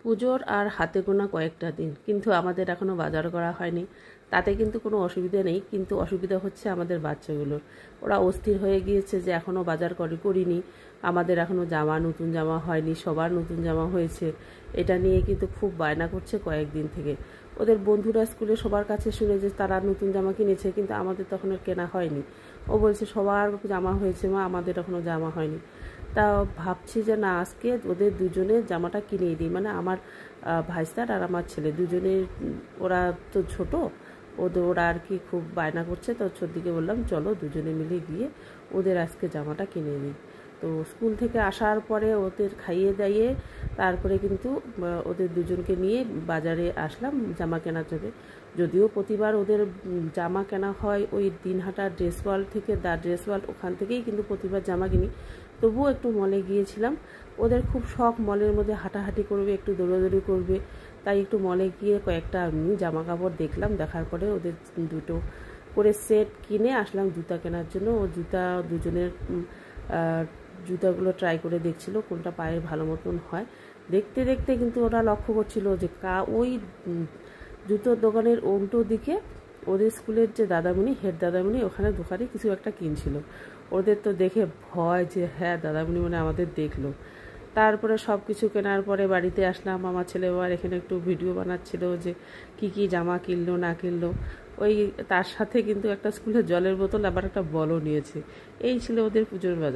পুজোর আর হাতে গোনা কয়েকটা দিন, কিন্তু আমাদের এখনও বাজার করা হয়নি। তাতে কিন্তু কোনো অসুবিধা নেই, কিন্তু অসুবিধা হচ্ছে আমাদের বাচ্চাগুলোর। ওরা অস্থির হয়ে গিয়েছে যে এখনও বাজার করিনি, আমাদের এখনও নতুন জামা হয়নি, সবার নতুন জামা হয়েছে। এটা নিয়ে কিন্তু খুব বায়না করছে কয়েকদিন থেকে। ওদের বন্ধুরা স্কুলে সবার কাছে শুনে যে তারা নতুন জামা কিনেছে, কিন্তু আমাদের তখন আর কেনা হয়নি। ও বলছে সবার জামা হয়েছে মা, আমাদের এখনও জামা হয়নি। তা ভাবছি যে না, আজকে ওদের দুজনের জামাটা কিনেই দিই, মানে আমার ভাইস্তার আর আমার ছেলে দুজনের। ওরা তো ছোট, ওরা আর কি খুব বায়না করছে, তো ছোটদিকে বললাম চলো দুজনে মিলে গিয়ে ওদের আজকে জামাটা কিনে দিই। তো স্কুল থেকে আসার পরে ওদের খাইয়ে দাইয়ে তারপরে কিন্তু ওদের দুজনকে নিয়ে বাজারে আসলাম জামা কেনার জন্য। যদিও প্রতিবার ওদের জামা কেনা হয় ওই দিনহাটা ড্রেস ওয়ার্ল্ড থেকে, দ্য ড্রেস ওয়ার্ল্ড, ওখান থেকেই কিন্তু প্রতিবার জামা কিনি। তবুও একটু মলে গিয়েছিলাম। ওদের খুব শখ মলের মধ্যে হাঁটাহাঁটি করবে, একটু দৌড়াদৌড়ি করবে, তাই একটু মলে গিয়ে কয়েকটা জামা কাপড় দেখলাম। দেখার পরে ওদের দুটো করে সেট কিনে আসলাম জুতা কেনার জন্য। ও জুতা দুজনের জুতাগুলো ট্রাই করে দেখছিল কোনটা পায়ে ভালো মতন হয়। দেখতে দেখতে কিন্তু ওরা লক্ষ্য করছিল যে ওই জুতোর দোকানের উল্টো দিকে ওদের স্কুলের যে দাদামণি, হেড দাদামণি, ওখানে দোকানে কিছু একটা কিনছিল। ওদের তো দেখে ভয় যে হ্যাঁ দাদামণি মানে আমাদের দেখলো। তারপরে সব কিছু কেনার পরে বাড়িতে আসলাম। আমার ছেলে আবার এখানে একটু ভিডিও বানাচ্ছিল যে কি জামা কিনলো না কিনলো। ওই তার সাথে কিন্তু একটা স্কুলের জলের বোতল, আবার একটা বলও নিয়েছে। এই ছিল ওদের পুজোর বাজার।